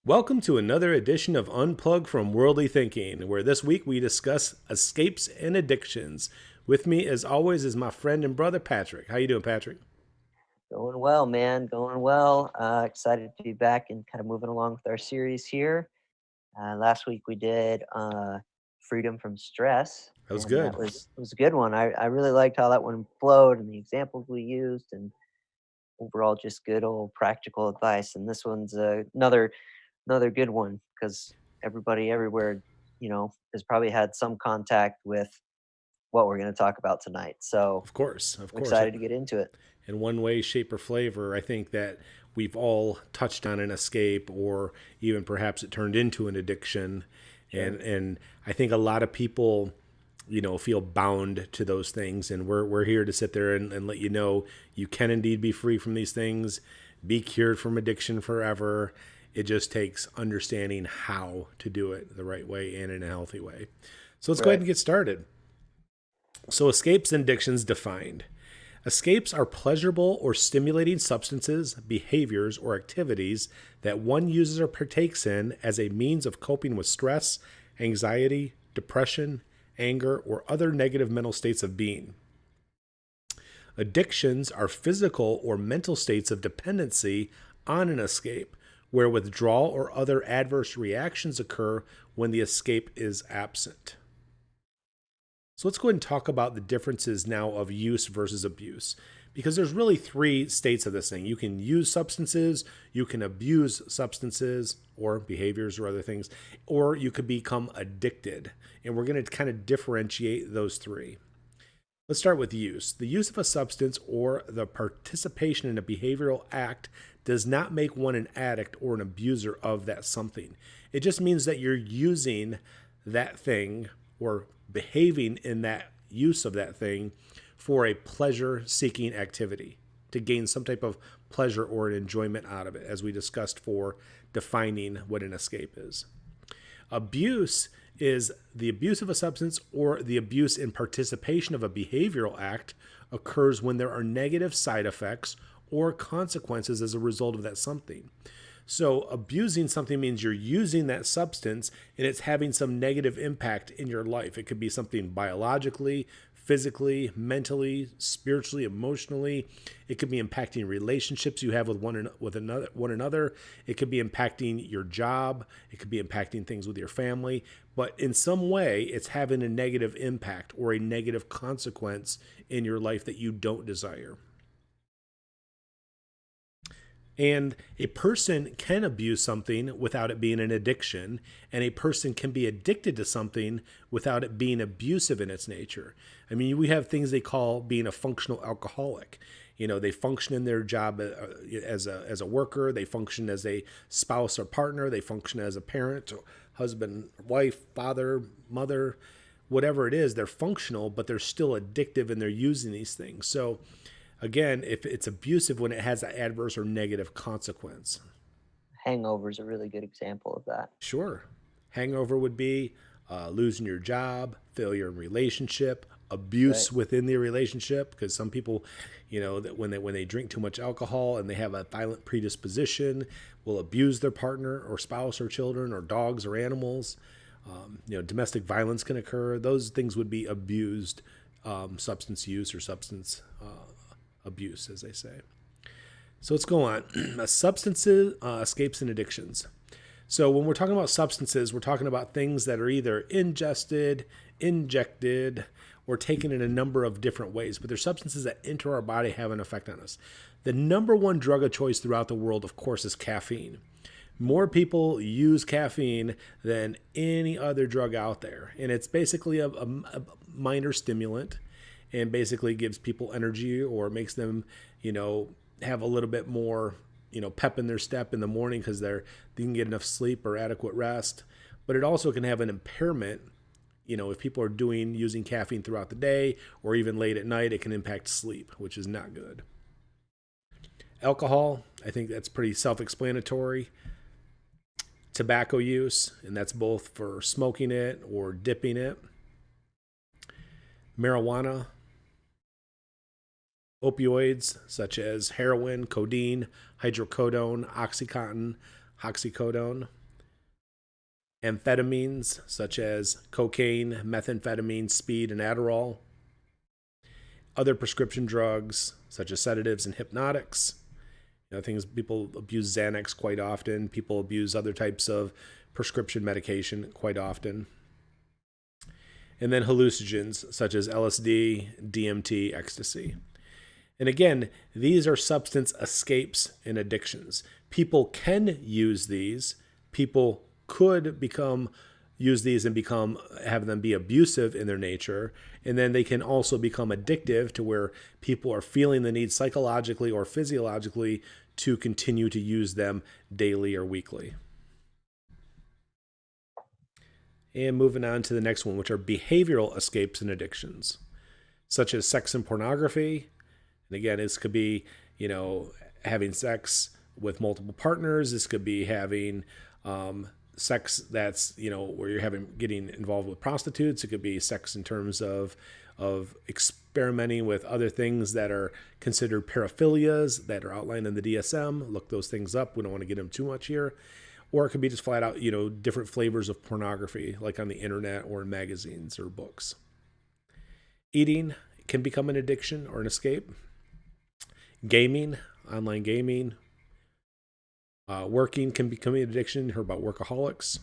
Welcome to another edition of Unplug from Worldly Thinking, where this week we discuss escapes and addictions. With me, as always, is my friend and brother Patrick. How you doing, Patrick? Going well, man. Going well. Excited to be back and kind of moving along with our series here. Last week we did freedom from stress, That was and good. that was a good one. I really liked how that one flowed and the examples we used, and overall just good old practical advice. And this one's another good one because everybody everywhere, has probably had some contact with what we're going to talk about tonight. So Of course, of I'm course. excited to get into it. In one way, shape, or flavor, I think that we've all touched on an escape, or even perhaps it turned into an addiction. And Sure. and I think a lot of people, feel bound to those things. And we're here to sit there and let you know you can indeed be free from these things, be cured from addiction forever. It just takes understanding how to do it the right way and in a healthy way. So let's go ahead Right. and get started. So, escapes and addictions defined. Escapes are pleasurable or stimulating substances, behaviors, or activities that one uses or partakes in as a means of coping with stress, anxiety, depression, anger, or other negative mental states of being. Addictions are physical or mental states of dependency on an escape, where withdrawal or other adverse reactions occur when the escape is absent. So let's go ahead and talk about the differences now of use versus abuse. Because there's really three states of this thing. You can use substances, you can abuse substances or behaviors or other things, or you could become addicted. And we're going to kind of differentiate those three. Let's start with use. The use of a substance or the participation in a behavioral act does not make one an addict or an abuser of that something. It just means that you're using that thing or behaving in that use of that thing for a pleasure seeking activity to gain some type of pleasure or an enjoyment out of it, as we discussed for defining what an escape is. Abuse is the abuse of a substance or the abuse in participation of a behavioral act occurs when there are negative side effects or consequences as a result of that something. So, abusing something means you're using that substance and it's having some negative impact in your life. It could be something biologically, physically, mentally, spiritually, emotionally. It could be impacting relationships you have with one another. It could be impacting your job. It could be impacting things with your family. But in some way, it's having a negative impact or a negative consequence in your life that you don't desire. And a person can abuse something without it being an addiction, and a person can be addicted to something without it being abusive in its nature. I mean, we have things they call being a functional alcoholic. They function in their job as a worker, they function as a spouse or partner, they function as a parent, husband, wife, father, mother, whatever it is, they're functional, but they're still addictive and they're using these things. So, again, if it's abusive when it has an adverse or negative consequence. Hangover is a really good example of that. Sure. Hangover would be losing your job, failure in relationship, Right. abuse within the relationship. Because some people, that when they drink too much alcohol and they have a violent predisposition, will abuse their partner or spouse or children or dogs or animals. Domestic violence can occur. Those things would be abused substance use or substance abuse, as they say. So let's go on. Substances, escapes, and addictions. So when we're talking about substances, we're talking about things that are either ingested, injected, or taken in a number of different ways. But they're substances that enter our body, have an effect on us. The number one drug of choice throughout the world, of course, is caffeine. More people use caffeine than any other drug out there. And it's basically a minor stimulant and basically gives people energy or makes them, have a little bit more, pep in their step in the morning because they can get enough sleep or adequate rest. But it also can have an impairment. If people are using caffeine throughout the day or even late at night, it can impact sleep, which is not good. Alcohol, I think that's pretty self-explanatory. Tobacco use, and that's both for smoking it or dipping it. Marijuana, opioids such as heroin, codeine, hydrocodone, Oxycontin, oxycodone, amphetamines such as cocaine, methamphetamine, speed, and Adderall, other prescription drugs such as sedatives and hypnotics. Things people abuse Xanax quite often. People abuse other types of prescription medication quite often. And then hallucinogens such as LSD, DMT, ecstasy. And again, these are substance escapes in addictions. People can use these. People could use these and have them be abusive in their nature. And then they can also become addictive to where people are feeling the need psychologically or physiologically to continue to use them daily or weekly. And moving on to the next one, which are behavioral escapes and addictions, such as sex and pornography. And again, this could be, having sex with multiple partners. This could be having sex that's, where you're getting involved with prostitutes. It could be sex in terms of experimenting with other things that are considered paraphilias that are outlined in the DSM. Look those things up. We don't want to get them too much here. Or it could be just flat out, different flavors of pornography, like on the internet or in magazines or books. Eating can become an addiction or an escape. Gaming, online gaming. Working can become an addiction. You heard about workaholics.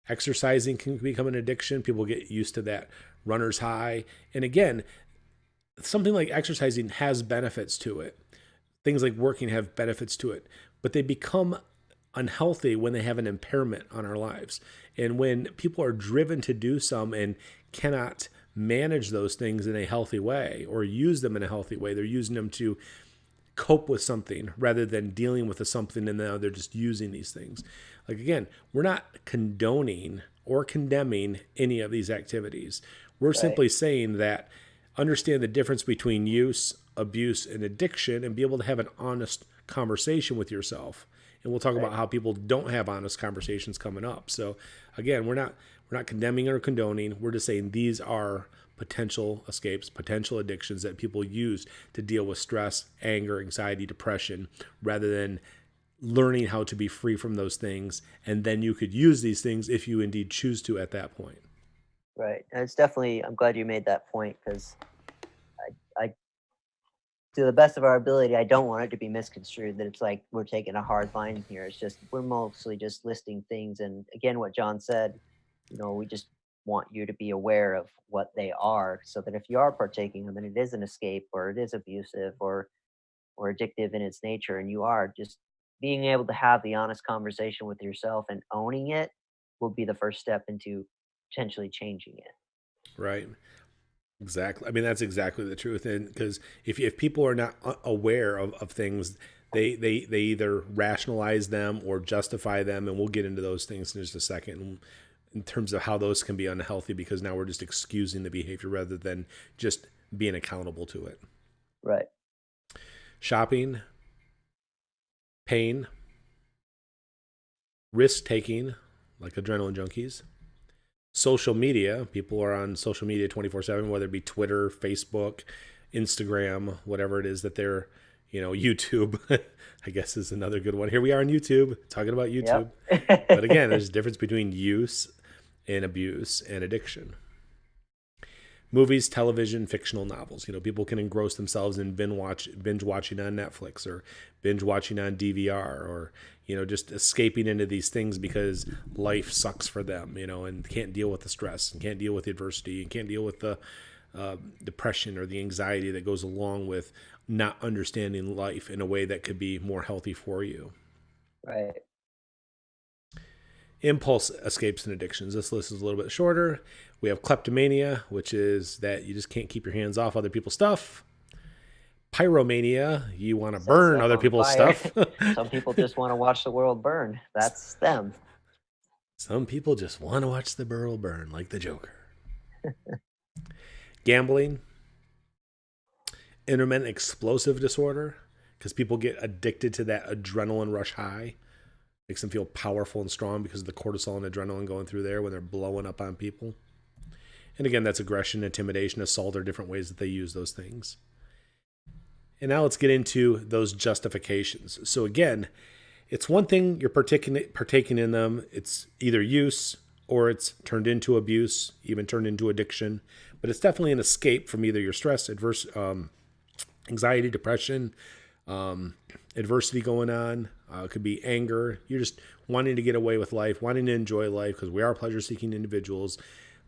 Exercising can become an addiction. People get used to that runner's high. And again, something like exercising has benefits to it. Things like working have benefits to it, but they become unhealthy when they have an impairment on our lives. And when people are driven to do some and cannot manage those things in a healthy way or use them in a healthy way, they're using them to cope with something rather than dealing with something, and now they're just using these things. Like, again, we're not condoning or condemning any of these activities. We're simply saying that understand the difference between use, abuse, and addiction, and be able to have an honest conversation with yourself. And we'll talk about how people don't have honest conversations coming up. So again, we're not condemning or condoning. We're just saying these are potential escapes, potential addictions that people use to deal with stress, anger, anxiety, depression, rather than learning how to be free from those things. And then you could use these things if you indeed choose to at that point. Right. And it's definitely, I'm glad you made that point, because I to the best of our ability, I don't want it to be misconstrued that it's like we're taking a hard line here. It's just we're mostly just listing things. And again, what John said, we just want you to be aware of what they are, so that if you are partaking of them and it is an escape or it is abusive or addictive in its nature, and you are just being able to have the honest conversation with yourself and owning it will be the first step into potentially changing it. Right. Exactly. I mean, that's exactly the truth. And because if people are not aware of things, they either rationalize them or justify them. And we'll get into those things in just a second in terms of how those can be unhealthy, because now we're just excusing the behavior rather than just being accountable to it. Right. Shopping, pain, risk taking, like adrenaline junkies. Social media, people are on social media 24/7, whether it be Twitter, Facebook, Instagram, whatever it is that they're, YouTube, I guess is another good one. Here we are on YouTube talking about YouTube. Yep. But again, there's a difference between use and abuse and addiction. Movies, television, fictional novels. People can engross themselves in binge watching on Netflix or binge watching on DVR, or just escaping into these things because life sucks for them, and can't deal with the stress and can't deal with the adversity and can't deal with the depression or the anxiety that goes along with not understanding life in a way that could be more healthy for you. Right. Impulse escapes and addictions. This list is a little bit shorter. We have kleptomania, which is that you just can't keep your hands off other people's stuff. Pyromania, you want to burn other people's stuff. Some people just want to watch the world burn. That's them. Some people just want to watch the world burn, like the Joker. Gambling. Intermittent explosive disorder, because people get addicted to that adrenaline rush high. Makes them feel powerful and strong because of the cortisol and adrenaline going through there when they're blowing up on people. And again, that's aggression, intimidation, assault are different ways that they use those things. And now let's get into those justifications. So again, It's one thing you're partaking in them. It's either use or it's turned into abuse, even turned into addiction. But it's definitely an escape from either your stress, adverse anxiety, depression, adversity going on. It could be anger. You're just wanting to get away with life, wanting to enjoy life because we are pleasure seeking individuals.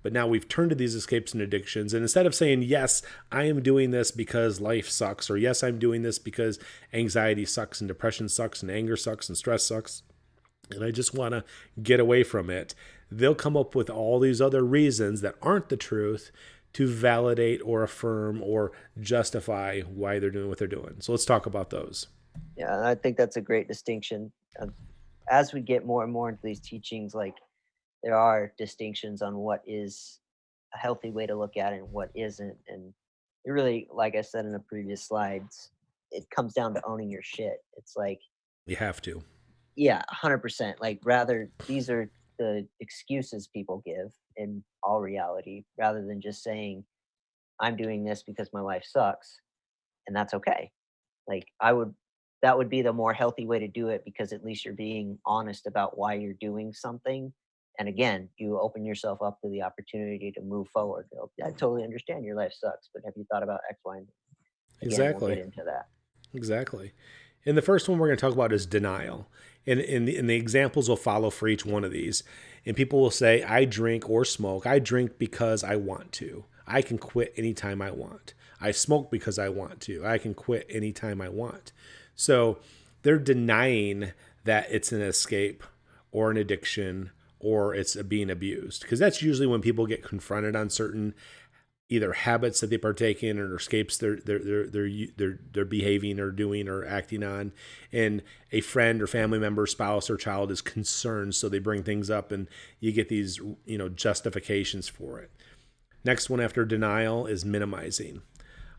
But now we've turned to these escapes and addictions. And instead of saying, yes, I am doing this because life sucks, or yes, I'm doing this because anxiety sucks and depression sucks and anger sucks and stress sucks, and I just want to get away from it, they'll come up with all these other reasons that aren't the truth to validate or affirm or justify why they're doing what they're doing. So let's talk about those. Yeah, and I think that's a great distinction. As we get more and more into these teachings, like there are distinctions on what is a healthy way to look at it and what isn't. And it really, like I said in the previous slides, it comes down to owning your shit. It's like, You have to. yeah, 100%. Like, rather, these are the excuses people give in all reality, rather than just saying, I'm doing this because my life sucks, and that's okay. Like, that would be the more healthy way to do it because at least you're being honest about why you're doing something. And again, you open yourself up to the opportunity to move forward. I totally understand your life sucks, but have you thought about X, Y, and Z? Again, we'll get Exactly. into that. Exactly. And the first one we're going to talk about is denial. And the examples will follow for each one of these. And people will say, I drink or smoke. I drink because I want to. I can quit anytime I want. I smoke because I want to. I can quit anytime I want. So they're denying that it's an escape or an addiction or it's being abused. Because that's usually when people get confronted on certain either habits that they partake in or escapes they're behaving or doing or acting on, and a friend or family member, spouse or child is concerned, so they bring things up and you get these justifications for it. Next one after denial is minimizing.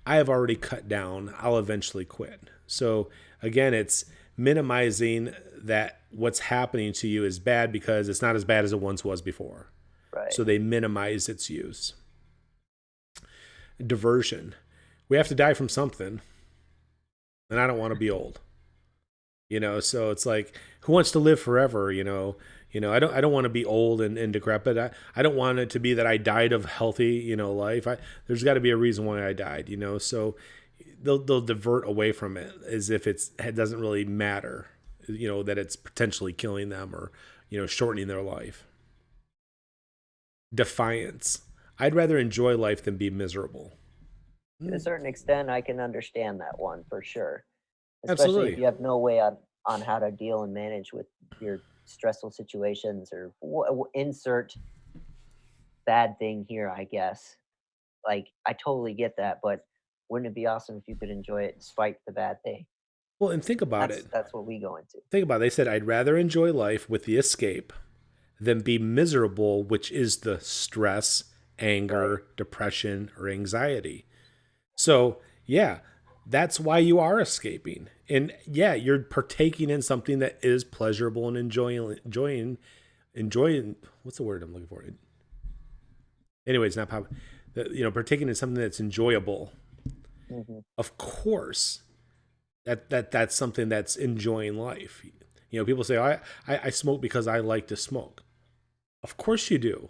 I have already cut down, I'll eventually quit. So again, it's minimizing that what's happening to you is bad because it's not as bad as it once was before, Right. so they minimize its use. Diversion. We have to die from something, and I don't want to be old. So it's like, who wants to live forever? I don't want to be old and decrepit. I don't want it to be that I died of healthy, life. There's got to be a reason why I died. So they'll divert away from it as if it doesn't really matter. That it's potentially killing them or shortening their life. Defiance. I'd rather enjoy life than be miserable. To a certain extent, I can understand that one for sure, especially if Absolutely. you have no way on how to deal and manage with your stressful situations or insert bad thing here, I guess. Like, I totally get that, but wouldn't it be awesome if you could enjoy it despite the bad thing? Well, and think about it. That's what we go into. They said, I'd rather enjoy life with the escape than be miserable, which is the stress, Right. anger, depression, or anxiety. So, yeah, that's why you are escaping. And yeah, you're partaking in something that is pleasurable and enjoying, what's the word I'm looking for? Anyways, not pop, partaking in something that's enjoyable. Hmm. Of course, that's something that's enjoying life. People say, I smoke because I like to smoke. Of course you do.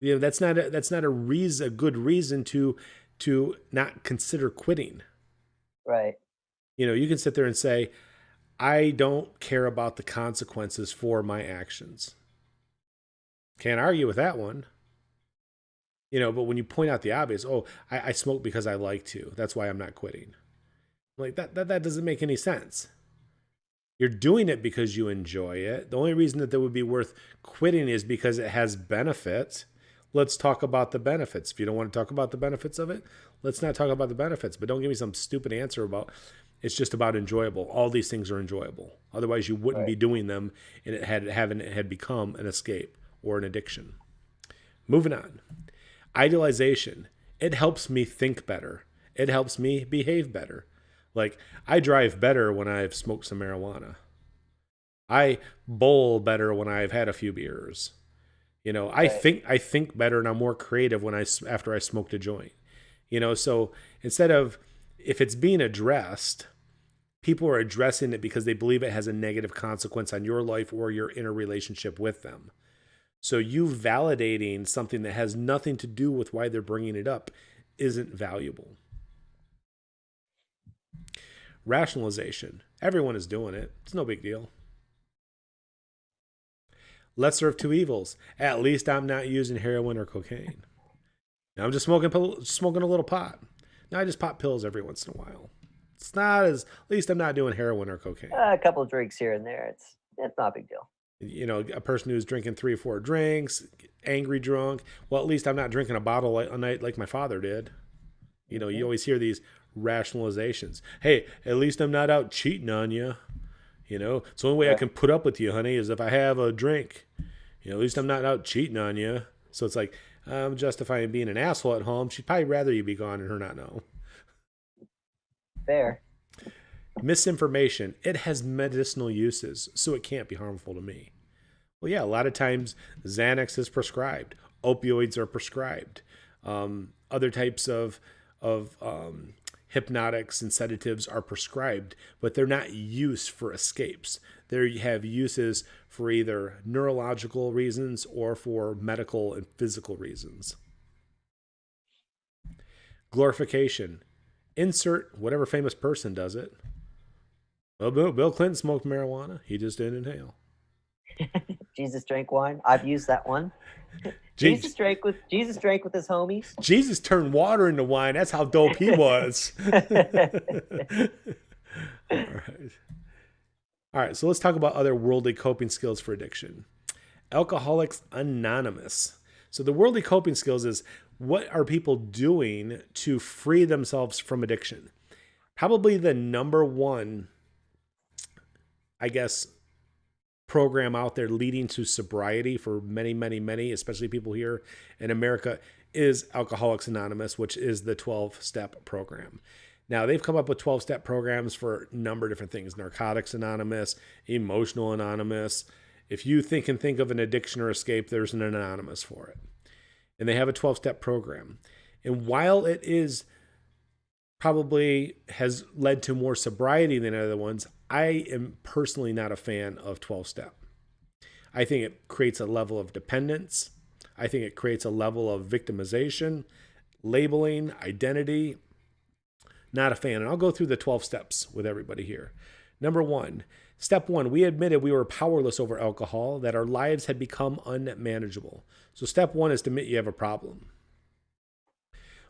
That's not a good reason to not consider quitting. Right. You can sit there and say, I don't care about the consequences for my actions. Can't argue with that one. But when you point out the obvious, oh, I smoke because I like to. That's why I'm not quitting. Like that doesn't make any sense. You're doing it because you enjoy it. The only reason that would be worth quitting is because it has benefits. Let's talk about the benefits. If you don't want to talk about the benefits of it, let's not talk about the benefits. But don't give me some stupid answer about it's just about enjoyable. All these things are enjoyable. Otherwise, you wouldn't Right. be doing them, and it had become an escape or an addiction. Moving on. Idealization. It helps me think better. It helps me behave better. Like, I drive better when I've smoked some marijuana. I bowl better when I've had a few beers. I Right. think better and I'm more creative after I smoked a joint. So instead of, if it's being addressed, People are addressing it because they believe it has a negative consequence on your life or your inner relationship with them. So you validating something that has nothing to do with why they're bringing it up isn't valuable. Rationalization. Everyone is doing it. It's no big deal. Lesser of two evils. At least I'm not using heroin or cocaine. Now I'm just smoking a little pot. Now I just pop pills every once in a while. It's not as, at least I'm not doing heroin or cocaine. A couple of drinks here and there. It's not a big deal. You know, a person who's drinking 3 or 4 drinks, angry drunk. Well, at least I'm not drinking a bottle a night like my father did. You know, you always hear these rationalizations. Hey, at least I'm not out cheating on you. You know, it's the only way I Yeah, can put up with you, honey, is if I have a drink. You know, at least I'm not out cheating on you. So it's like, I'm justifying being an asshole at home. She'd probably rather you be gone and her not know. fair. Misinformation. It has medicinal uses, so it can't be harmful to me. Well, yeah, a lot of times Xanax is prescribed. Opioids are prescribed. Other types of hypnotics and sedatives are prescribed, but they're not used for escapes. They have uses for either neurological reasons or for medical and physical reasons. Glorification. Insert whatever famous person does it. Well, Bill Clinton smoked marijuana. He just didn't inhale. Jesus drank wine. I've used that one. Jesus, Jesus drank with his homies. Jesus turned water into wine. That's how dope he was. All right. All right, so let's talk about other worldly coping skills for addiction. Alcoholics Anonymous. So the worldly coping skills is, what are people doing to free themselves from addiction? Probably the number one, I guess, program out there leading to sobriety for many, many, many, especially people here in America, is Alcoholics Anonymous, which is the 12-step program. Now, they've come up with 12-step programs for a number of different things. Narcotics Anonymous, Emotional Anonymous. If you think of an addiction or escape, there's an Anonymous for it. And they have a 12-step program. And while it is probably has led to more sobriety than other ones, I am personally not a fan of 12-step. I think it creates a level of dependence. I think it creates a level of victimization, labeling, identity. Not a fan. And I'll go through the 12 steps with everybody here. Number 1, step 1, we admitted we were powerless over alcohol, that our lives had become unmanageable. So step 1 is to admit you have a problem.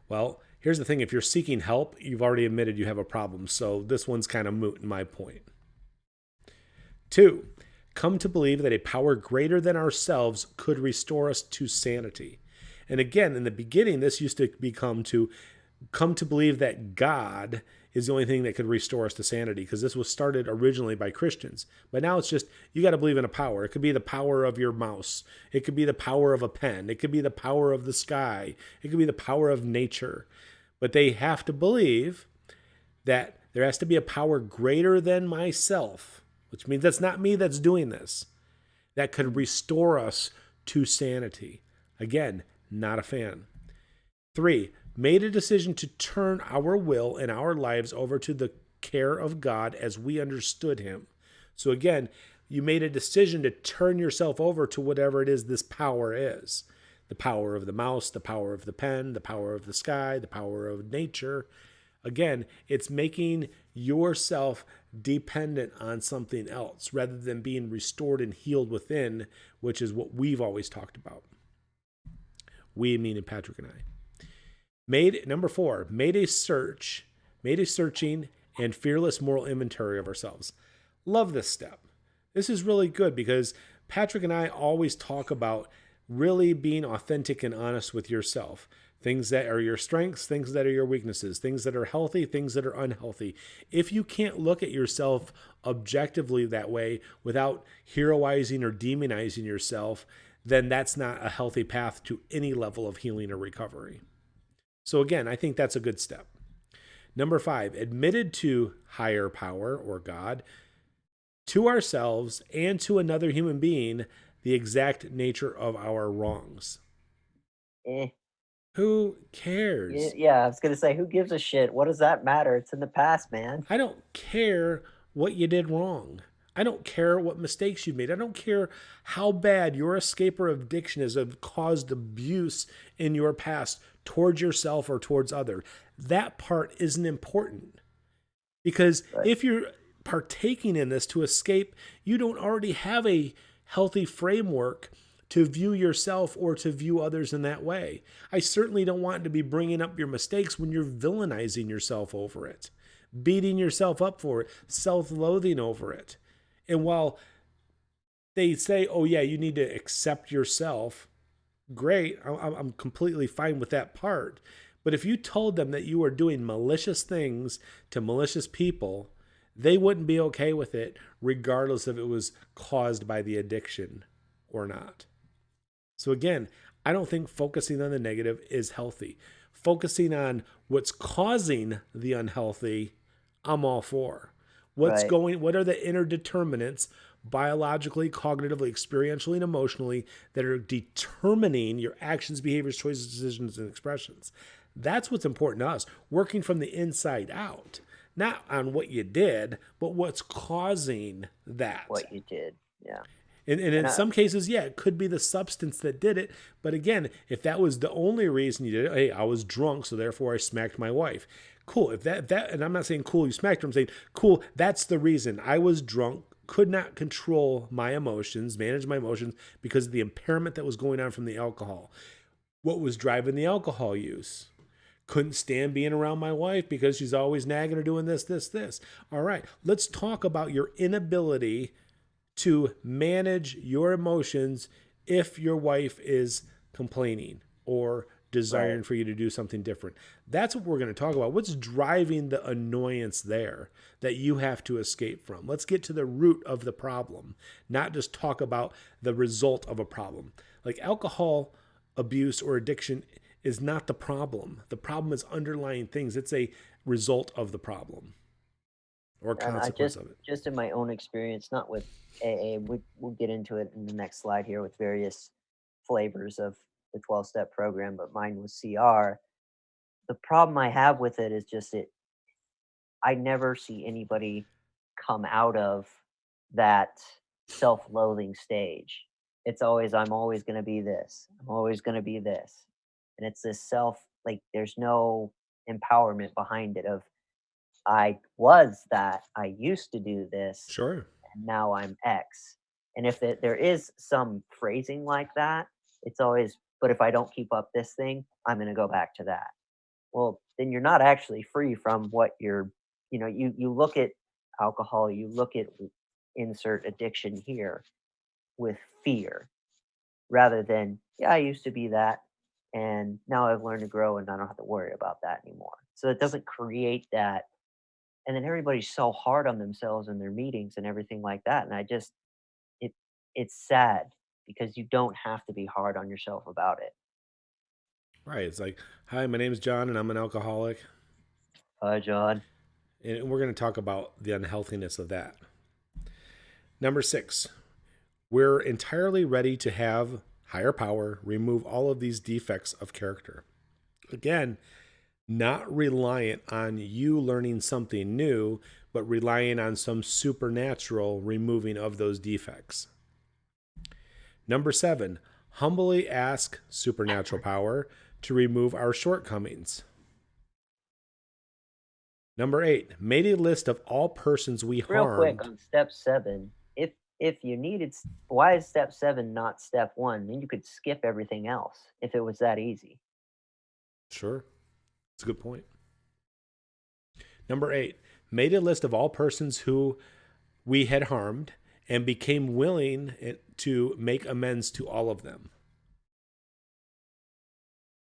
Well, here's the thing. If you're seeking help, you've already admitted you have a problem. So this one's kind of moot in my point. 2, come to believe that a power greater than ourselves could restore us to sanity. And again, in the beginning, this used to become to come to believe that God is the only thing that could restore us to sanity, because this was started originally by Christians. But now it's just, you got to believe in a power. It could be the power of your mouse. It could be the power of a pen. It could be the power of the sky. It could be the power of nature. But they have to believe that there has to be a power greater than myself, which means that's not me that's doing this, that could restore us to sanity. Again, not a fan. 3, made a decision to turn our will and our lives over to the care of God as we understood him. So again, you made a decision to turn yourself over to whatever it is this power is. The power of the mouse, the power of the pen, the power of the sky, the power of nature. Again, it's making yourself dependent on something else rather than being restored and healed within, which is what we've always talked about. We, meaning Patrick and I. Number 4, made a searching and fearless moral inventory of ourselves. Love this step. This is really good because Patrick and I always talk about really being authentic and honest with yourself. Things that are your strengths, things that are your weaknesses, things that are healthy, things that are unhealthy. If you can't look at yourself objectively that way without heroizing or demonizing yourself, then that's not a healthy path to any level of healing or recovery. So again, I think that's a good step. Number 5, admitted to higher power or God, to ourselves and to another human being, the exact nature of our wrongs. Eh. Who cares? Yeah, I was gonna say, who gives a shit? What does that matter? It's in the past, man. I don't care what you did wrong. I don't care what mistakes you made. I don't care how bad your escape or addiction has caused abuse in your past towards yourself or towards others. That part isn't important. Because Right. if you're partaking in this to escape, you don't already have a healthy framework to view yourself or to view others in that way. I certainly don't want to be bringing up your mistakes when you're villainizing yourself over it, beating yourself up for it, self loathing over it. And while they say, oh, yeah, you need to accept yourself, great. I'm completely fine with that part. But if you told them that you were doing malicious things to malicious people, they wouldn't be okay with it, regardless if it was caused by the addiction or not. So, again, I don't think focusing on the negative is healthy. Focusing on what's causing the unhealthy, I'm all for. Right. What are the inner determinants biologically, cognitively, experientially, and emotionally that are determining your actions, behaviors, choices, decisions, and expressions? That's what's important to us. Working from the inside out, not on what you did, but what's causing that. What you did. Yeah. And And in some cases, yeah, it could be the substance that did it. But again, if that was the only reason you did it, hey, I was drunk, so therefore I smacked my wife. Cool. If that, and I'm not saying cool, you smacked her. I'm saying cool. That's the reason I was drunk, could not control my emotions, manage my emotions because of the impairment that was going on from the alcohol. What was driving the alcohol use? Couldn't stand being around my wife because she's always nagging or doing this, this, this. All right, let's talk about your inability to manage your emotions if your wife is complaining or right. desiring for you to do something different. That's what we're going to talk about. What's driving the annoyance there that you have to escape from? Let's get to the root of the problem, not just talk about the result of a problem. Like alcohol abuse or addiction is not the problem. The problem is underlying things. It's a result of the problem or a And I consequence of it. just in my own experience, not with AA, we'll get into it in the next slide here with various flavors of the 12-step program, but mine was CR. The problem I have with it is just I never see anybody come out of that self-loathing stage. It's always, I'm always going to be this. I'm always going to be this. And it's this like there's no empowerment behind it of I was that. I used to do this Sure. and now I'm X. And if there is some phrasing like that, it's always, but if I don't keep up this thing, I'm going to go back to that. Well, then you're not actually free from what you're, you look at alcohol, you look at insert addiction here with fear rather than, yeah, I used to be that. And now I've learned to grow and I don't have to worry about that anymore. So it doesn't create that. And then everybody's so hard on themselves in their meetings and everything like that. And it, it's sad because you don't have to be hard on yourself about it. Right. It's like, hi, my name is John and I'm an alcoholic. Hi, John. And we're going to talk about the unhealthiness of that. Number 6, we're entirely ready to have higher power remove all of these defects of character. Again, not reliant on you learning something new, but relying on some supernatural removing of those defects. Number 7, humbly ask supernatural power to remove our shortcomings. Number 8, made a list of all persons we Real quick harmed. on step 7, if you needed why is step 7 not step 1? Then you could skip everything else if it was that easy. Sure, that's a good point. Number 8, made a list of all persons who we had harmed and became willing to make amends to all of them.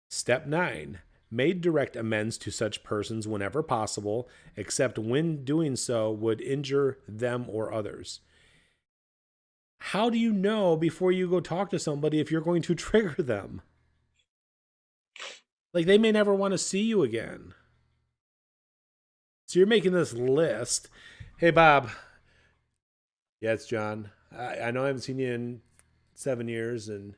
Step 9, made direct amends to such persons whenever possible, except when doing so would injure them or others. How do you know before you go talk to somebody if you're going to trigger them? Like they may never want to see you again. So you're making this list. Hey, Bob. Yeah, it's John. I know I haven't seen you in 7 years, and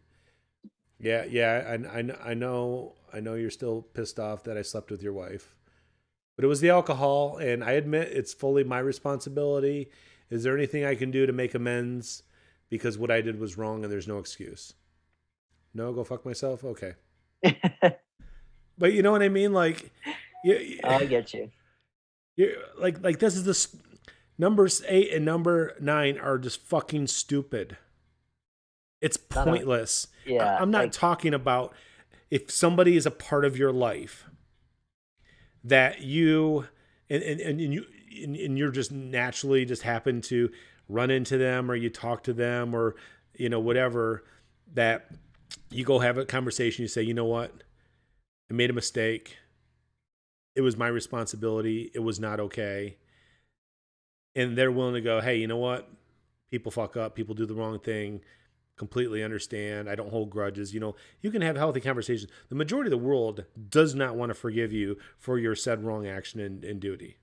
Yeah, yeah, I know you're still pissed off that I slept with your wife. But it was the alcohol, and I admit it's fully my responsibility. Is there anything I can do to make amends? Because what I did was wrong and there's no excuse. No, go fuck myself? Okay. But you know what I mean? Like, you, I get you. like this is this numbers 8 and number 9 are just fucking stupid. It's Not a pointless. yeah, I'm not like talking about if somebody is a part of your life that you and you and you're just naturally just happen to run into them or you talk to them or whatever, that you go have a conversation, you say, you know what, I made a mistake, it was my responsibility, it was not okay, and they're willing to go, hey, you know what, people fuck up, people do the wrong thing, completely understand, I don't hold grudges. You can have healthy conversations. The majority of the world does not want to forgive you for your said wrong action and duty.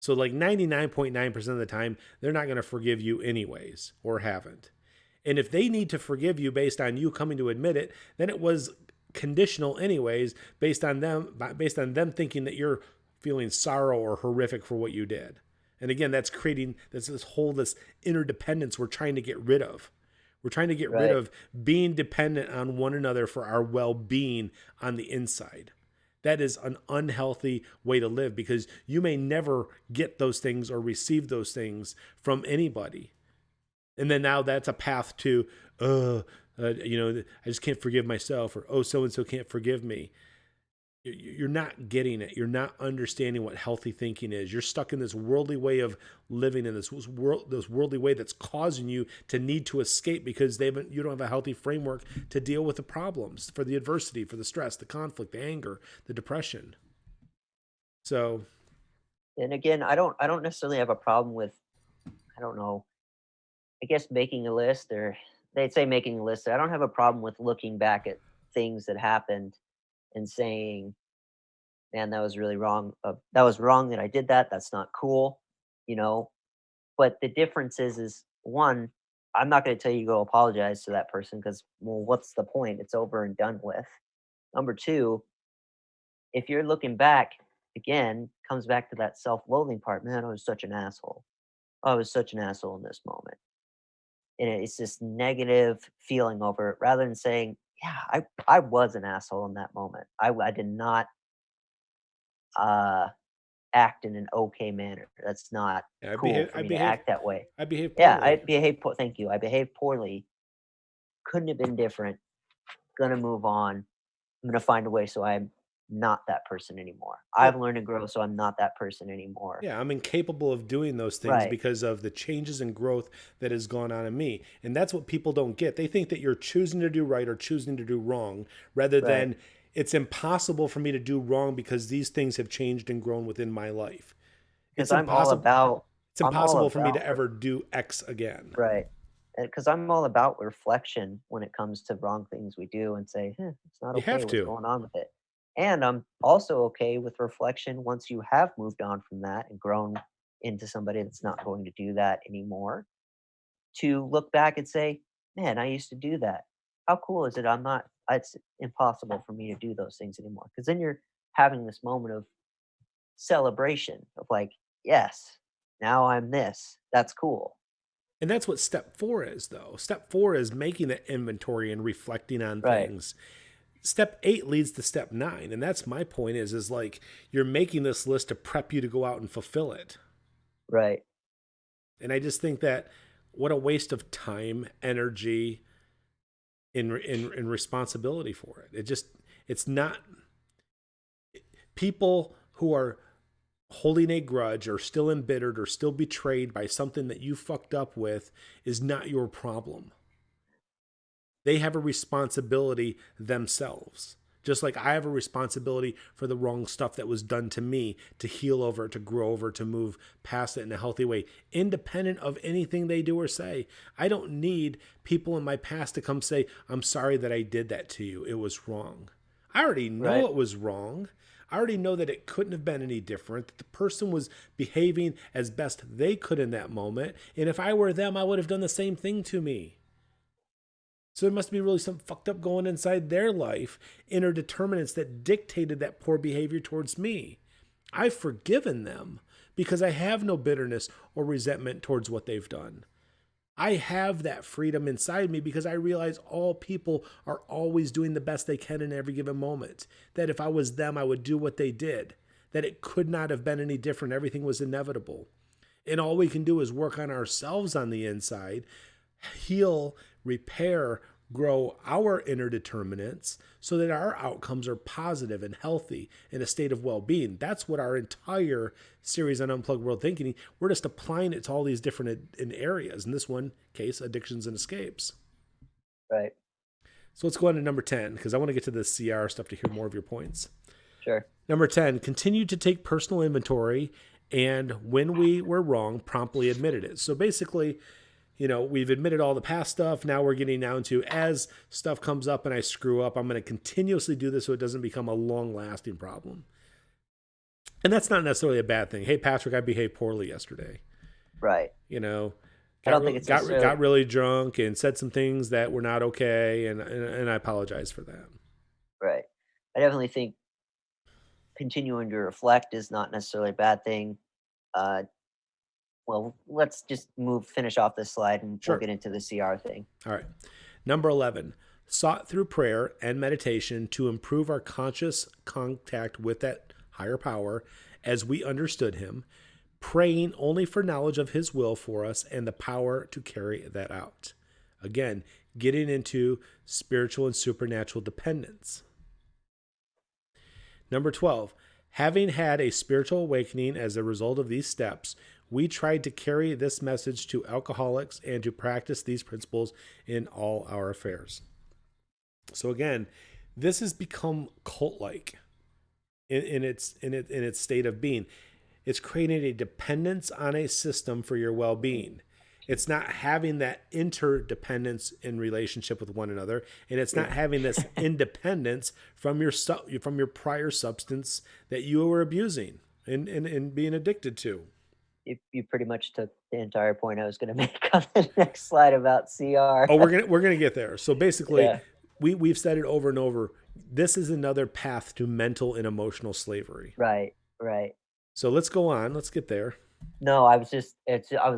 So like 99.9% of the time, they're not going to forgive you anyways, or haven't. And if they need to forgive you based on you coming to admit it, then it was conditional anyways, based on them thinking that you're feeling sorrow or horrific for what you did. And again, that's creating this interdependence we're trying to get rid of. We're trying to get rid right. of being dependent on one another for our well-being on the inside. That is an unhealthy way to live because you may never get those things or receive those things from anybody. And then now that's a path to, I just can't forgive myself, or, oh, so and so can't forgive me. You're not getting it. You're not understanding what healthy thinking is. You're stuck in this worldly way of living, in this worldly way that's causing you to need to escape because you don't have a healthy framework to deal with the problems, for the adversity, for the stress, the conflict, the anger, the depression. So And again, I don't necessarily have a problem with, I don't know, I guess making a list, or they'd say making a list. I don't have a problem with looking back at things that happened and saying, "Man, that was really wrong. That was wrong that I did that. That's not cool." You know. But the difference is one, I'm not going to tell you go apologize to that person because, well, what's the point? It's over and done with. Number two, if you're looking back, again, comes back to that self-loathing part. Man, I was such an asshole. I was such an asshole in this moment. And it's this negative feeling over it rather than saying, yeah, I was an asshole in that moment. I did not uh, act in an okay manner. That's not yeah, cool for me to act that way. I behave Yeah, I poorly. behaved. Thank you. I behaved poorly. Couldn't have been different. Gonna move on. I'm gonna find a way so I'm not that person anymore. Yeah, I've learned to grow, so I'm not that person anymore. yeah, I'm incapable of doing those things Right. because of the changes and growth that has gone on in me. And that's what people don't get. They think that you're choosing to do right or choosing to do wrong, rather Right. than it's impossible for me to do wrong because these things have changed and grown within my life. Because It's impossible. It's I'm all impossible for me to about ever do X again. right. Because I'm all about reflection when it comes to wrong things we do and say, it's not You okay. have What's to. going on with it? And I'm also okay with reflection once you have moved on from that and grown into somebody that's not going to do that anymore. To look back and say, man, I used to do that. How cool is it? It's impossible for me to do those things anymore. Because then you're having this moment of celebration of like, yes, now I'm this. That's cool. And that's what step 4 is, though. Step 4 is making the inventory and reflecting on Right. things. Step 8 leads to step 9, and that's my point, is like you're making this list to prep you to go out and fulfill it. Right. And I just think that what a waste of time, energy, in responsibility for it. It's not, people who are holding a grudge or still embittered or still betrayed by something that you fucked up with is not your problem. They have a responsibility themselves. Just like I have a responsibility for the wrong stuff that was done to me, to heal over, to grow over, to move past it in a healthy way, independent of anything they do or say. I don't need people in my past to come say, I'm sorry that I did that to you. It was wrong. I already know Right. it was wrong. I already know that it couldn't have been any different. That the person was behaving as best they could in that moment. And if I were them, I would have done the same thing to me. So there must be really something fucked up going inside their life, inner determinants that dictated that poor behavior towards me. I've forgiven them because I have no bitterness or resentment towards what they've done. I have that freedom inside me because I realize all people are always doing the best they can in every given moment. That if I was them, I would do what they did. That it could not have been any different. Everything was inevitable. And all we can do is work on ourselves on the inside, heal, repair, grow our inner determinants so that our outcomes are positive and healthy in a state of well-being. That's what our entire series on Unplugged World Thinking, we're just applying it to all these different in areas. In this one case, addictions and escapes. Right. So let's go on to number 10, because I want to get to the CR stuff to hear more of your points. Sure. Number 10, continue to take personal inventory, and when we were wrong, promptly admitted it. So basically, we've admitted all the past stuff. Now we're getting down to, as stuff comes up and I screw up, I'm going to continuously do this so it doesn't become a long-lasting problem. And that's not necessarily a bad thing. Hey, Patrick, I behaved poorly yesterday. Right. I Got don't think it's necessarily got really drunk and said some things that were not okay, and I apologize for that. right. I definitely think continuing to reflect is not necessarily a bad thing. Uh, well, let's just finish off this slide, and we'll Sure. get into the CR thing. All right. Number 11, sought through prayer and meditation to improve our conscious contact with that higher power as we understood him, praying only for knowledge of his will for us and the power to carry that out. Again, getting into spiritual and supernatural dependence. Number 12, having had a spiritual awakening as a result of these steps, we tried to carry this message to alcoholics and to practice these principles in all our affairs. So again, this has become cult-like in its state of being. It's creating a dependence on a system for your well-being. It's not having that interdependence in relationship with one another, and it's not having this independence from your prior substance that you were abusing and being addicted to. You pretty much took the entire point I was going to make on the next slide about CR. Oh, we're gonna get there. So basically, Yeah. we've said it over and over. This is another path to mental and emotional slavery. Right. Right. So let's go on. Let's get there. No, I was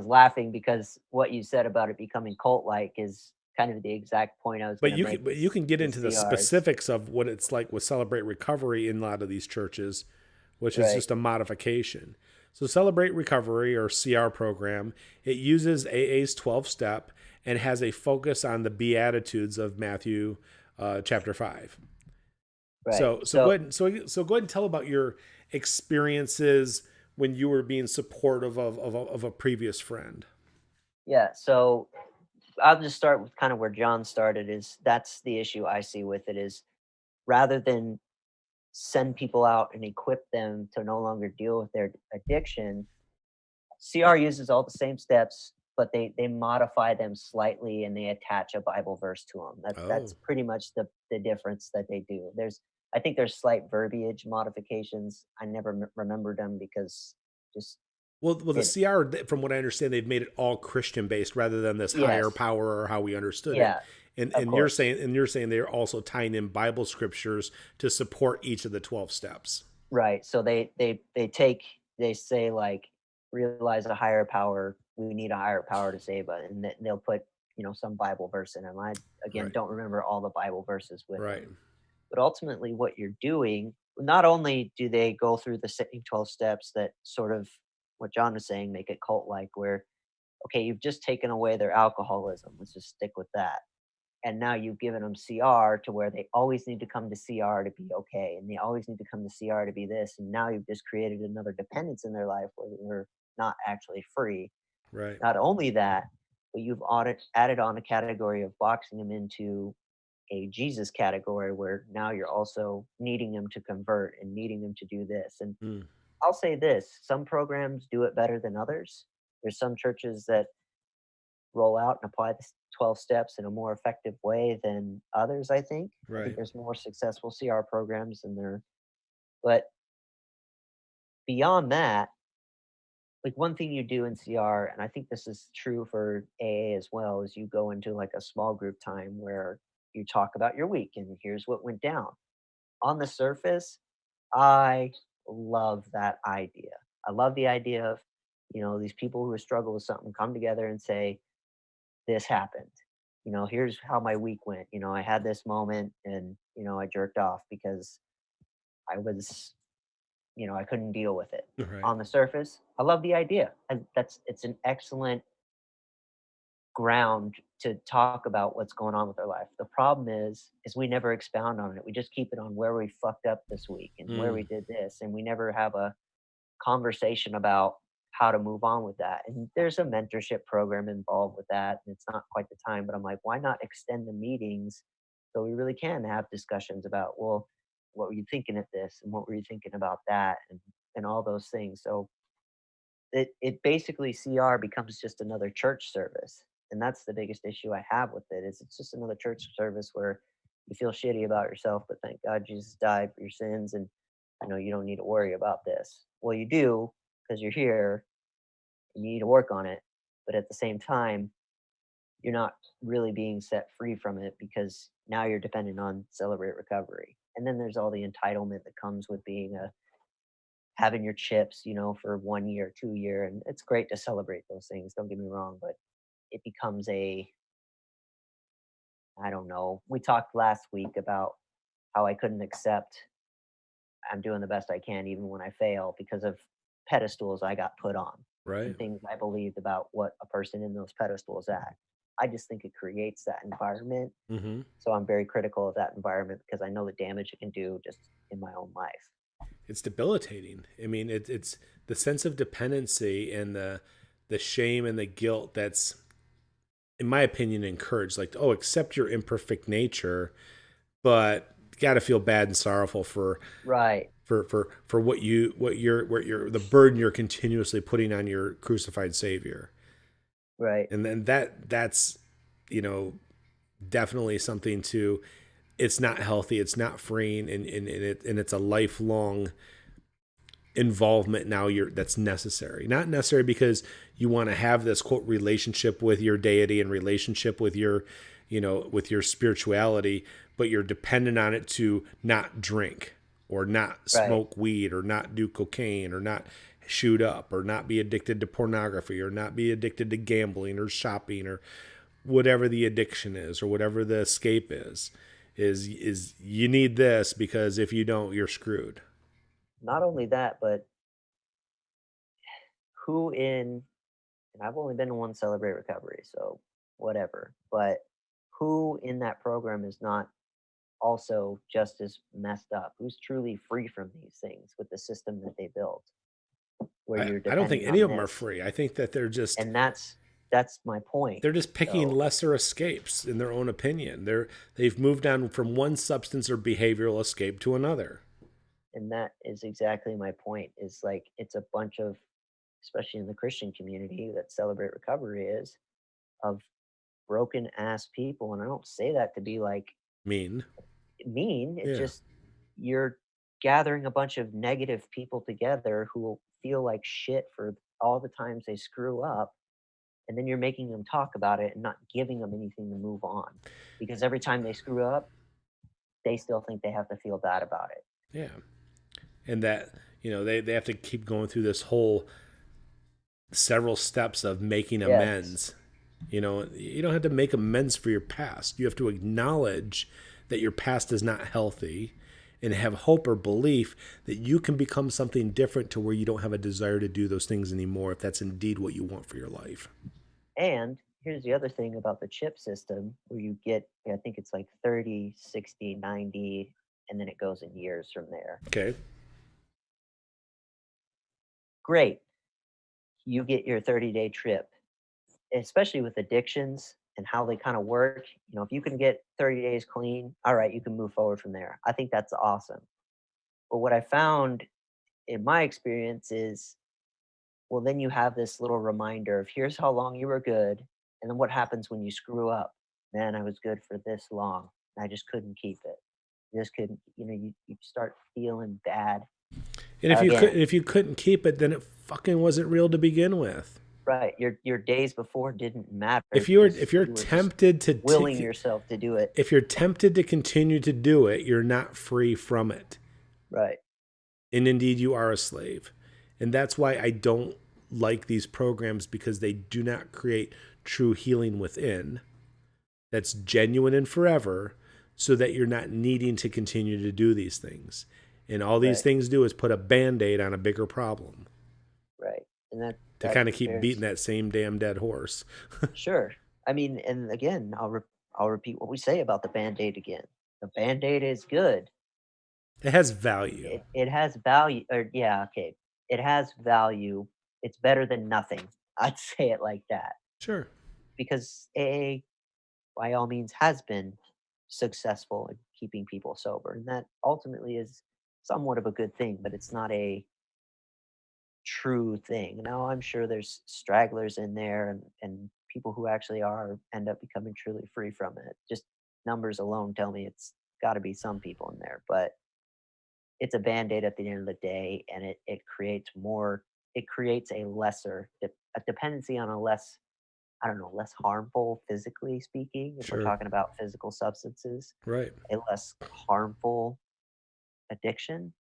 laughing because what you said about it becoming cult-like is kind of the exact point I was But gonna you make can with get the into the CRs. specifics of what it's like with Celebrate Recovery in a lot of these churches, which is Right, just a modification. So Celebrate Recovery, or CR program, it uses AA's 12 step and has a focus on the Beatitudes of Matthew chapter 5. right. So go So, ahead. So go ahead and tell about your experiences when you were being supportive of a previous friend. yeah, so I'll just start with kind of where John started. Is That's the issue I see with it, is rather than send people out and equip them to no longer deal with their addiction, CR uses all the same steps, but they modify them slightly and they attach a Bible verse to them. That's Oh. pretty much the difference that they do. I think there's slight verbiage modifications. I never remembered them because just Well, the it. CR, from what I understand, they've made it all Christian based rather than this higher Yes, power or how we understood it. yeah, And of and you're course. saying they're also tying in Bible scriptures to support each of the 12 steps. Right. So they say like, realize a higher power. We need a higher power to save us, and they'll put some Bible verse in them. I again Right. don't remember all the Bible verses with Right. them, but ultimately, what you're doing, not only do they go through the same 12 steps that sort of what John was saying make it cult like, where okay, you've just taken away their alcoholism. Let's just stick with that. And now you've given them CR to where they always need to come to CR to be okay, and they always need to come to CR to be this, and now you've just created another dependence in their life where they're not actually free. Right. Not only that, but you've added on a category of boxing them into a Jesus category where now you're also needing them to convert and needing them to do this. And Mm. I'll say this, some programs do it better than others. There's some churches that roll out and apply the 12 steps in a more effective way than others, I think. I think Right. there's more successful CR programs than there, but beyond that, like one thing you do in CR, and I think this is true for AA as well, is you go into like a small group time where you talk about your week and here's what went down. On the surface, I love that idea. I love the idea of, these people who struggle with something come together and say, this happened. Here's how my week went. I had this moment and, I jerked off because I was, I couldn't deal with it. Right. On the surface, I love the idea. And it's an excellent ground to talk about what's going on with our life. The problem is we never expound on it. We just keep it on where we fucked up this week and where we Mm, did this, and we never have a conversation about how to move on with that. And there's a mentorship program involved with that, and it's not quite the time, but I'm like, why not extend the meetings so we really can have discussions about, well, what were you thinking at this and what were you thinking about that and all those things. So it basically CR becomes just another church service, and that's the biggest issue I have with it, is it's just another church service where you feel shitty about yourself, but thank God Jesus died for your sins, and you don't need to worry about this. Well, you do because you're here and you need to work on it, but at the same time, you're not really being set free from it because now you're dependent on Celebrate Recovery. And then there's all the entitlement that comes with being a having your chips, for 1 year, 2 year, and it's great to celebrate those things. Don't get me wrong, but it becomes I don't know. We talked last week about how I couldn't accept I'm doing the best I can even when I fail because of pedestals I got put on right. and things I believed about what a person in those pedestals act. I just think it creates that environment. Hmm. So I'm very critical of that environment because I know the damage it can do just in my own life. It's debilitating. I mean, it's the sense of dependency and the shame and the guilt that's, in my opinion, encouraged. Like, oh, accept your imperfect nature, but you got to feel bad and sorrowful for Right, what you're the burden you're continuously putting on your crucified Savior. right. And then that's you know definitely something to, it's not healthy, it's not freeing, and it's a lifelong involvement now you're that's necessary, not necessary because you want to have this quote relationship with your deity and relationship with your with your spirituality, but you're dependent on it to not drink or not Right. smoke weed or not do cocaine or not shoot up or not be addicted to pornography or not be addicted to gambling or shopping or whatever the addiction is or whatever the escape is you need this because if you don't you're screwed. Not only that, but who in and I've only been to one Celebrate Recovery, so whatever. But who in that program is not also just as messed up? Who's truly free from these things with the system that they built, where I, you're I don't think depending any on of them are this? free. I think that And that's my point. they're just picking So, lesser escapes in their own opinion. They've moved on from one substance or behavioral escape to another. and that is exactly my point. Is like it's a bunch of, especially in the Christian community, that Celebrate Recovery is of broken ass people. And I don't say that to be like Mean. mean. It's Yeah. just you're gathering a bunch of negative people together who will feel like shit for all the times they screw up. And then you're making them talk about it and not giving them anything to move on. Because every time they screw up, they still think they have to feel bad about it. Yeah. And that, they have to keep going through this whole several steps of making Yes. amends. You don't have to make amends for your past. You have to acknowledge that your past is not healthy and have hope or belief that you can become something different to where you don't have a desire to do those things anymore if that's indeed what you want for your life. And here's the other thing about the chip system where you get, I think it's like 30, 60, 90, and then it goes in years from there. Okay. Great. You get your 30-day trip, especially with addictions and how they kind of work. If you can get 30 days clean, all right, you can move forward from there. I think that's awesome. But what I found in my experience is, well, then you have this little reminder of here's how long you were good. And then what happens when you screw up? Man, I was good for this long. I just couldn't keep it. You just couldn't, you start feeling bad. And Again, if you couldn't keep it, then it fucking wasn't real to begin with. right, your days before didn't matter If because you're you were just tempted to willing yourself to do it. if you're tempted to continue to do it, you're not free from it. Right, And indeed you are a slave. And that's why I don't like these programs, because they do not create true healing within that's genuine and forever, so that you're not needing to continue to do these things. And all these right, things do is put a band-aid on a bigger problem right, and to kind of keep beating that same damn dead horse. sure. I mean, and again, I'll repeat what we say about the Band-Aid again. The Band-Aid is good. It has value. It has value, or yeah, okay. It has value. It's better than nothing. I'd say it like that Sure. because AA, by all means, has been successful in keeping people sober, and that ultimately is somewhat of a good thing. But it's not a true thing. Now, I'm sure there's stragglers in there and people who actually are end up becoming truly free from it. Just numbers alone tell me it's got to be some people in there, but it's a band-aid at the end of the day, and it creates a lesser a dependency on a less, I don't know, less harmful, physically speaking, if we're Sure. talking about physical substances, Right. a less harmful addiction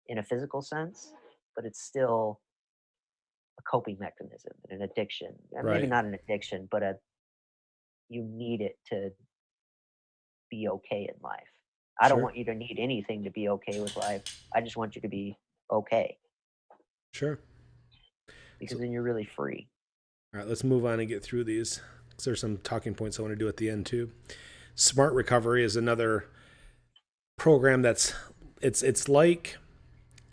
in a physical sense, but it's still a coping mechanism and an addiction. Maybe Right. not an addiction, but a you need it to be okay in life. I don't Sure. want you to need anything to be okay with life. I just want you to be okay Sure. So, because then you're really free. all right, let's move on and get through these, because there's some talking points I want to do at the end too. Smart recovery is another program that's it's like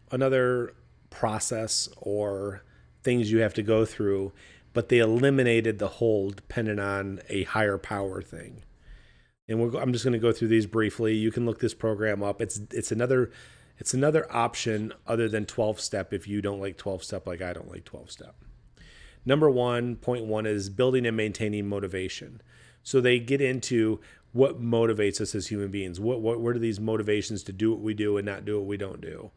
another process or things you have to go through, but they eliminated the whole dependent on a higher power thing. And I'm just going to go through these briefly. You can look this program up. It's another option other than 12 step if you don't like 12 step like I don't like 12 step. Number 1.1 is building and maintaining motivation. So they get into what motivates us as human beings. What are these motivations to do what we do and not do what we don't do?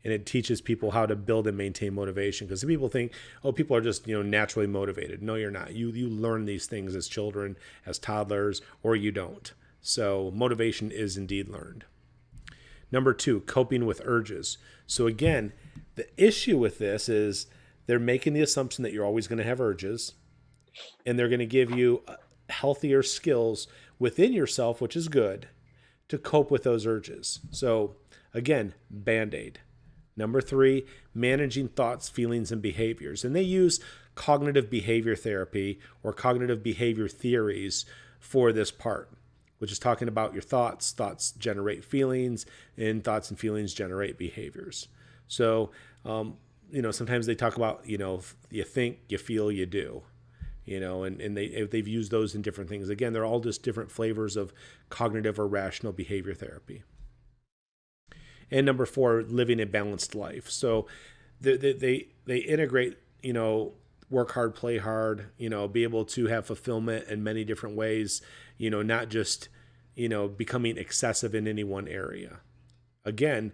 And it teaches people how to build and maintain motivation, because people think, oh, people are just naturally motivated. No, you're not. You learn these things as children, as toddlers, or you don't. So motivation is indeed learned. Number 2, coping with urges. So again, the issue with this is they're making the assumption that you're always going to have urges, and they're going to give you healthier skills within yourself, which is good, to cope with those urges. So again, band-aid. Number 3, managing thoughts, feelings, and behaviors. And they use cognitive behavior therapy or cognitive behavior theories for this part, which is talking about your thoughts. Thoughts generate feelings, and thoughts and feelings generate behaviors. So, sometimes they talk about, you think, you feel, you do. And they've used those in different things. Again, they're all just different flavors of cognitive or rational behavior therapy. And number 4, living a balanced life. So they integrate, work hard, play hard, be able to have fulfillment in many different ways, not just, becoming excessive in any one area. Again,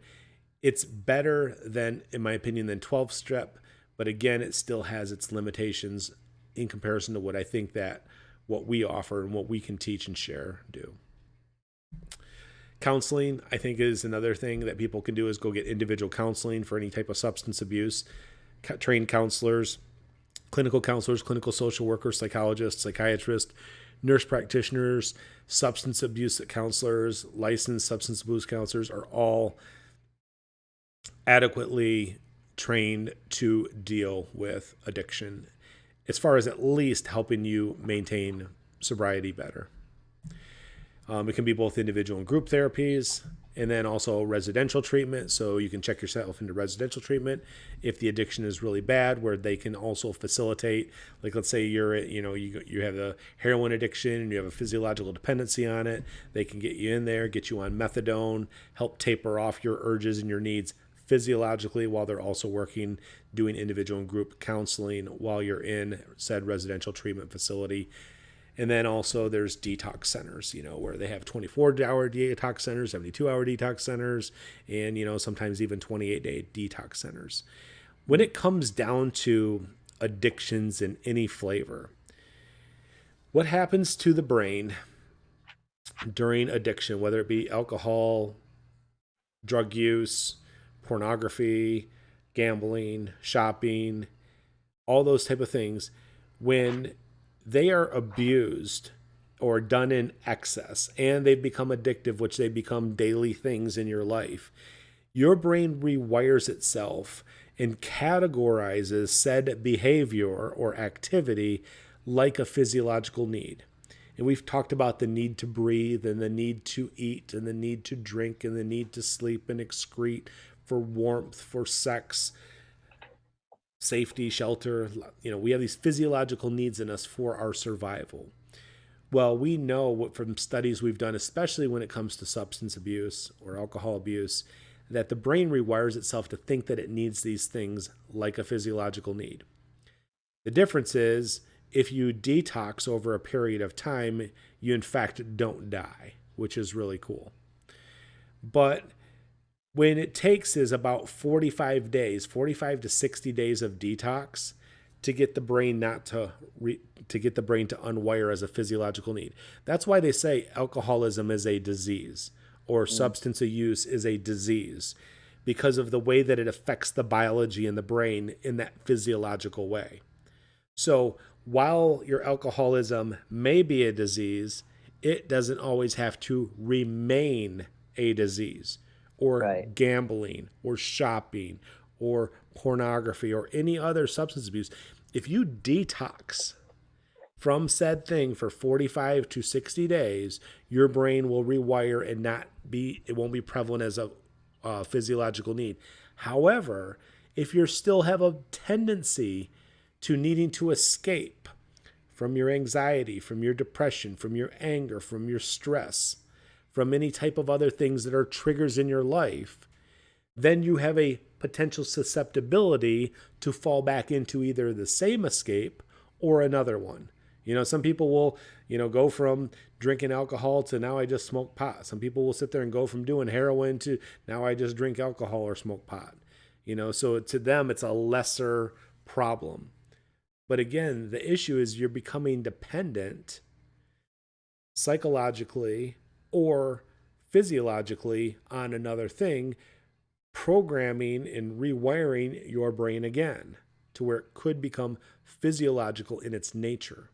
it's better than, in my opinion, than 12 step, but again, it still has its limitations in comparison to what I think that what we offer and what we can teach and share do. Counseling, I think, is another thing that people can do, is go get individual counseling for any type of substance abuse. Trained counselors, clinical social workers, psychologists, psychiatrists, nurse practitioners, substance abuse counselors, licensed substance abuse counselors are all adequately trained to deal with addiction, as far as at least helping you maintain sobriety better. It can be both individual and group therapies, and then also residential treatment. So you can check yourself into residential treatment if the addiction is really bad, where they can also facilitate, like, let's say you have a heroin addiction and you have a physiological dependency on it. They can get you in there, get you on methadone, help taper off your urges and your needs physiologically, while they're also working doing individual and group counseling while you're in said residential treatment facility. And then also there's detox centers, where they have 24-hour detox centers, 72-hour detox centers, and, sometimes even 28-day detox centers. When Mm. it comes down to addictions in any flavor, what happens to the brain during addiction, whether it be alcohol, drug use, pornography, gambling, shopping, all those type of things, when they are abused or done in excess and they've become addictive, which they become daily things in your life, your brain rewires itself and categorizes said behavior or activity like a physiological need. And we've talked about the need to breathe and the need to eat and the need to drink and the need to sleep and excrete for warmth, for sex, safety, shelter. We have these physiological needs in us for our survival. Well, we know from studies we've done, especially when it comes to substance abuse or alcohol abuse, that the brain rewires itself to think that it needs these things like a physiological need. The difference is if you detox over a period of time, you in fact don't die, which is really cool. But when it takes is about 45 days, 45 to 60 days of detox to get the brain not to get the brain to unwire as a physiological need. That's why they say alcoholism is a disease or Mm. substance use is a disease, because of the way that it affects the biology in the brain in that physiological way. So while your alcoholism may be a disease, it doesn't always have to remain a disease, or Right. gambling, or shopping, or pornography, or any other substance abuse. If you detox from said thing for 45 to 60 days, your brain will rewire and it won't be prevalent as a physiological need. However, if you still have a tendency to needing to escape from your anxiety, from your depression, from your anger, from your stress, from any type of other things that are triggers in your life, then you have a potential susceptibility to fall back into either the same escape or another one. Some people will, go from drinking alcohol to now I just smoke pot. Some people will sit there and go from doing heroin to now I just drink alcohol or smoke pot. So to them, it's a lesser problem. But again, the issue is you're becoming dependent psychologically or physiologically on another thing, programming and rewiring your brain again to where it could become physiological in its nature.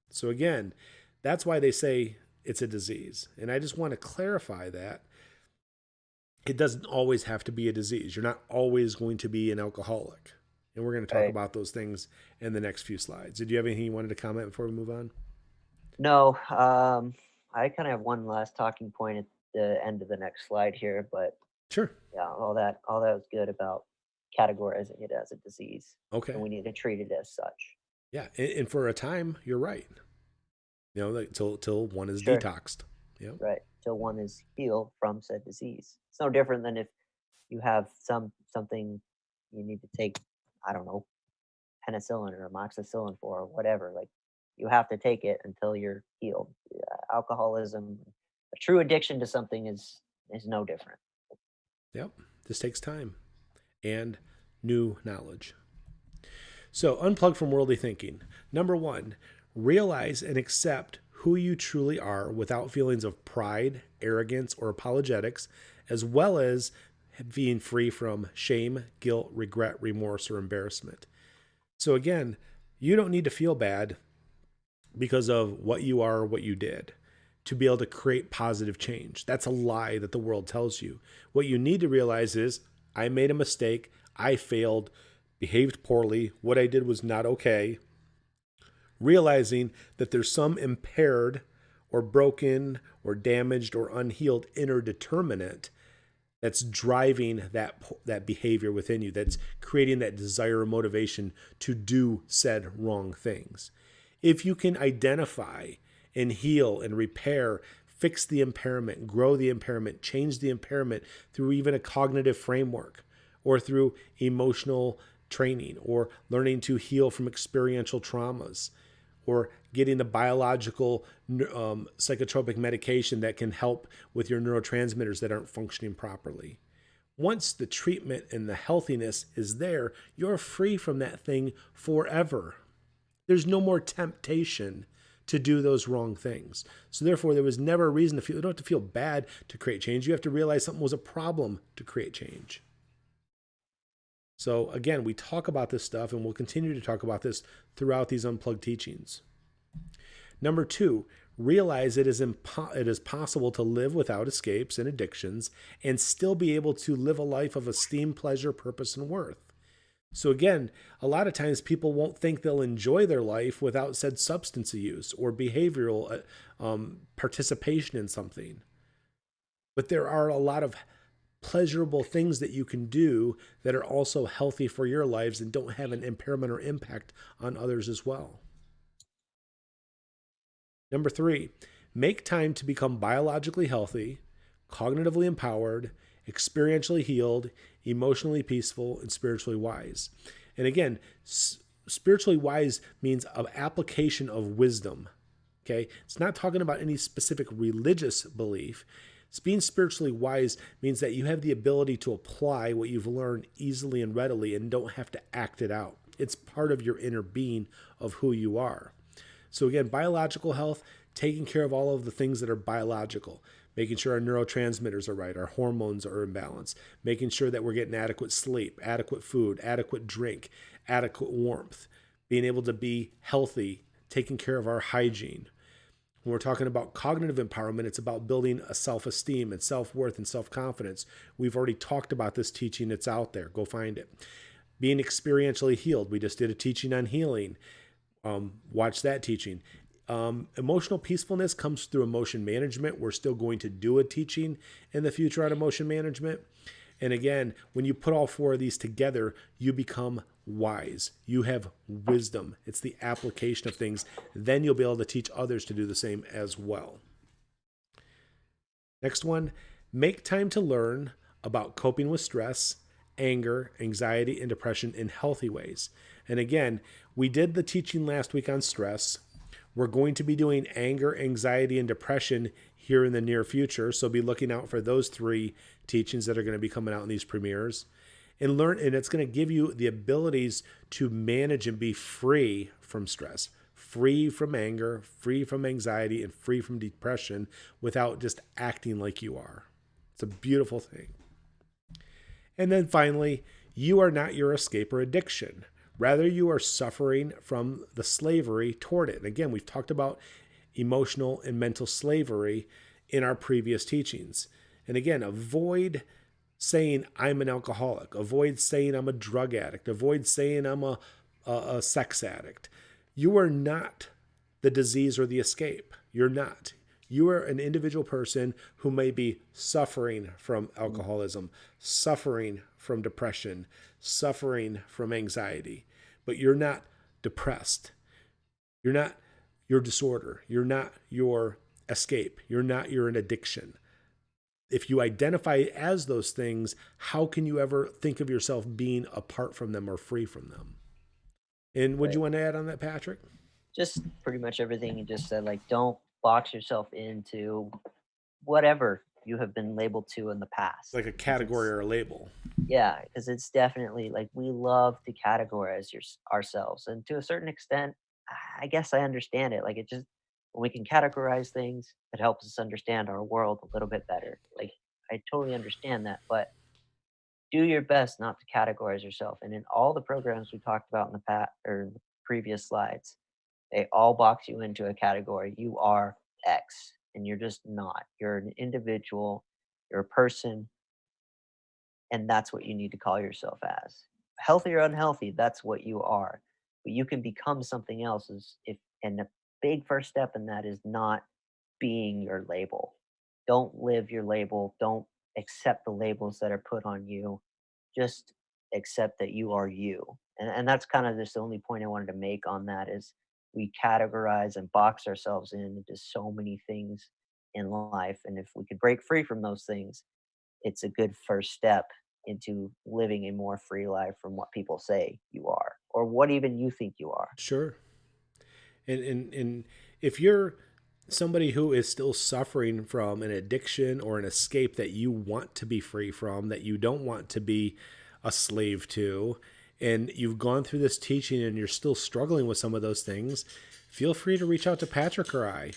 So, again, that's why they say it's a disease. And I just want to clarify that it doesn't always have to be a disease. You're not always going to be an alcoholic. And we're going to talk Right. about those things in the next few slides. Did you have anything you wanted to comment before we move on? No, I kind of have one last talking point at the end of the next slide here, but Sure. yeah, all that was good about categorizing it as a disease, and Okay. we need to treat it as such. Yeah. And for a time, you're right. Like till one is Sure. detoxed. Yeah. Right. Till one is healed from said disease. It's no different than if you have something you need to take, I don't know, penicillin or amoxicillin for or whatever. Like you have to take it until you're healed. Alcoholism, a true addiction to something is no different. Yep. This takes time and new knowledge. So, unplug from worldly thinking. Number one, realize and accept who you truly are without feelings of pride, arrogance, or apologetics, as well as being free from shame, guilt, regret, remorse, or embarrassment. So, again, you don't need to feel bad because of what you are or what you did to be able to create positive change. That's a lie that the world tells you. What you need to realize is I made a mistake, I failed, behaved poorly, what I did was not okay. Realizing that there's some impaired or broken or damaged or unhealed inner determinant that's driving that behavior within you, that's creating that desire or motivation to do said wrong things. If you can identify and heal and repair, fix the impairment, grow the impairment, change the impairment through even a cognitive framework or through emotional training or learning to heal from experiential traumas or getting the biological psychotropic medication that can help with your neurotransmitters that aren't functioning properly. Once the treatment and the healthiness is there, you're free from that thing forever. There's no more temptation to do those wrong things. So therefore, there was never a reason to feel, you don't have to feel bad to create change. You have to realize something was a problem to create change. So again, we talk about this stuff and we'll continue to talk about this throughout these unplugged teachings. Number two, realize it is possible to live without escapes and addictions and still be able to live a life of esteem, pleasure, purpose, and worth. So again, a lot of times people won't think they'll enjoy their life without said substance use or behavioral participation in something. But there are a lot of pleasurable things that you can do that are also healthy for your lives and don't have an impairment or impact on others as well. Number three, make time to become biologically healthy, cognitively empowered, experientially healed, emotionally peaceful, and spiritually wise. And again, spiritually wise means an application of wisdom. Okay, it's not talking about any specific religious belief. Being spiritually wise means that you have the ability to apply what you've learned easily and readily and don't have to act it out. It's part of your inner being of who you are. So again, biological health, taking care of all of the things that are biological, making sure our neurotransmitters are right, our hormones are in balance, making sure that we're getting adequate sleep, adequate food, adequate drink, adequate warmth, being able to be healthy, taking care of our hygiene. When we're talking about cognitive empowerment, it's about building a self-esteem and self-worth and self-confidence. We've already talked about this teaching. It's out there. Go find it. Being experientially healed. We just did a teaching on healing. Watch that teaching. Emotional peacefulness comes through emotion management. We're still going to do a teaching in the future on emotion management. And again, when you put all four of these together, you become wise. You have wisdom. It's the application of things. Then you'll be able to teach others to do the same as well. Next one, make time to learn about coping with stress, anger, anxiety, and depression in healthy ways. And again, we did the teaching last week on stress. We're going to be doing anger, anxiety, and depression here in the near future. So be looking out for those three teachings that are going to be coming out in these premieres. And it's going to give you the abilities to manage and be free from stress, free from anger, free from anxiety, and free from depression without just acting like you are. It's a beautiful thing. And then finally, you are not your escape or addiction. Rather, you are suffering from the slavery toward it. And again, we've talked about emotional and mental slavery in our previous teachings. And again, avoid saying I'm an alcoholic. Avoid saying I'm a drug addict. Avoid saying I'm a sex addict. You are not the disease or the escape. You're not. You are an individual person who may be suffering from alcoholism, suffering from depression, suffering from anxiety, but you're not depressed. You're not your disorder. You're not your escape. You're not your addiction. If you identify as those things, how can you ever think of yourself being apart from them or free from them? And would Right. you want to add on that, Patrick? Just pretty much everything you just said. Like, don't box yourself into whatever you have been labeled to in the past. Like a 'Cause category it's or a label. Yeah, because it's definitely like we love to categorize ourselves, and to a certain extent, I guess I understand it. Like it just when we can categorize things, it helps us understand our world a little bit better. Like I totally understand that, but do your best not to categorize yourself. And in all the programs we talked about in the past or the previous slides, they all box you into a category. You are X, and you're just not. You're an individual. You're a person, and that's what you need to call yourself as. Healthy or unhealthy, that's what you are. But you can become something else is if and the big first step in that is not being your label. Don't live your label. Don't accept the labels that are put on you. Just accept that you are you. And that's kind of just the only point I wanted to make on that is we categorize and box ourselves into so many things in life. And if we could break free from those things, it's a good first step into living a more free life from what people say you are or what even you think you are. Sure. And if you're somebody who is still suffering from an addiction or an escape that you want to be free from, that you don't want to be a slave to, and you've gone through this teaching and you're still struggling with some of those things, feel free to reach out to Patrick or I.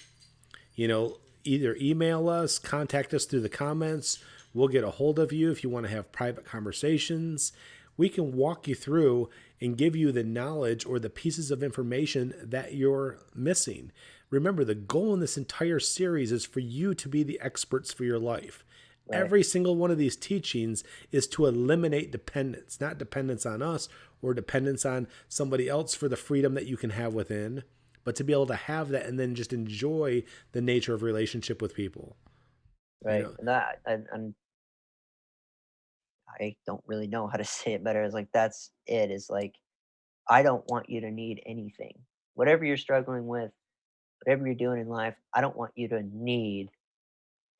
Either email us, contact us through the comments. We'll get a hold of you if you want to have private conversations. We can walk you through and give you the knowledge or the pieces of information that you're missing. Remember, the goal in this entire series is for you to be the experts for your life. Right. Every single one of these teachings is to eliminate dependence, not dependence on us or dependence on somebody else for the freedom that you can have within, but to be able to have that and then just enjoy the nature of relationship with people. You Right. know, And I don't really know how to say it better. It's like that's it. Is like I don't want you to need anything. Whatever you're struggling with, whatever you're doing in life, I don't want you to need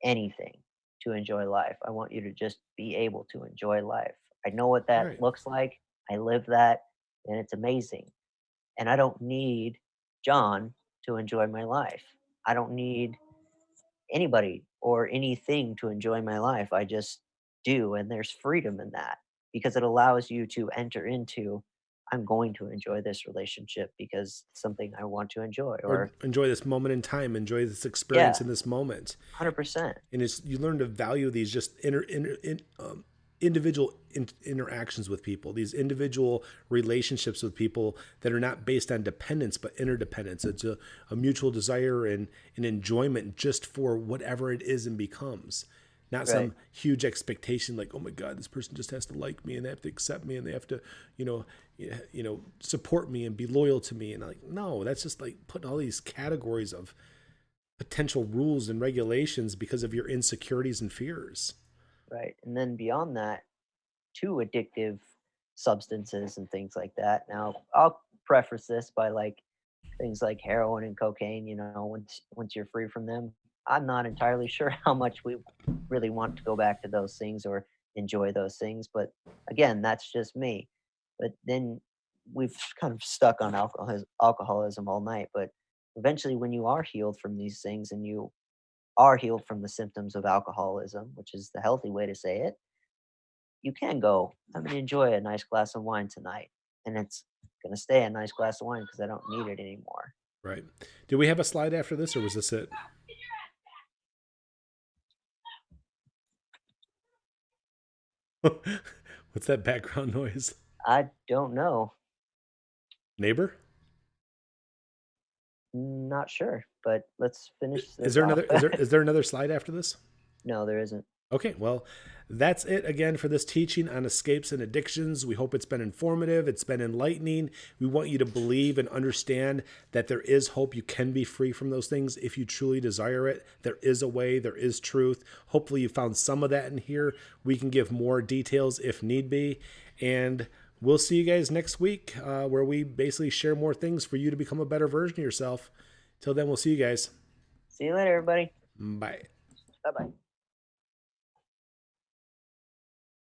anything to enjoy life. I want you to just be able to enjoy life. I know what that right. looks like. I live that, and it's amazing. And I don't need John to enjoy my life. I don't need anybody or anything to enjoy my life. I just do. And there's freedom in that because it allows you to enter into, I'm going to enjoy this relationship because it's something I want to enjoy. Or Or, enjoy this moment in time, enjoy this experience yeah, in this moment. 100%. And it's, you learn to value these just individual interactions with people, these individual relationships with people that are not based on dependence but interdependence. It's a mutual desire and an enjoyment just for whatever it is and becomes, not Right. some huge expectation like, oh my god, this person just has to like me and they have to accept me and they have to, you know support me and be loyal to me. And like, no, that's just like putting all these categories of potential rules and regulations because of your insecurities and fears. Right. And then beyond that, to addictive substances and things like that. Now, I'll preface this by like things like heroin and cocaine, once you're free from them, I'm not entirely sure how much we really want to go back to those things or enjoy those things, but again, that's just me. But then we've kind of stuck on alcoholism all night, but eventually when you are healed from these things and you are healed from the symptoms of alcoholism, which is the healthy way to say it, you can go, I'm going to enjoy a nice glass of wine tonight. And it's going to stay a nice glass of wine because I don't need it anymore. Right. Do we have a slide after this or was this it? What's that background noise? I don't know. Neighbor? Not sure, but let's finish Is this there off. another is there another slide after this? No, there isn't. Okay, well, that's it again for this teaching on escapes and addictions. We hope it's been informative, it's been enlightening. We want you to believe and understand that there is hope. You can be free from those things if you truly desire it. There is a way, there is truth. Hopefully, you found some of that in here. We can give more details if need be. And we'll see you guys next week where we basically share more things for you to become a better version of yourself. Till then, we'll see you guys. See you later, everybody. Bye. Bye bye.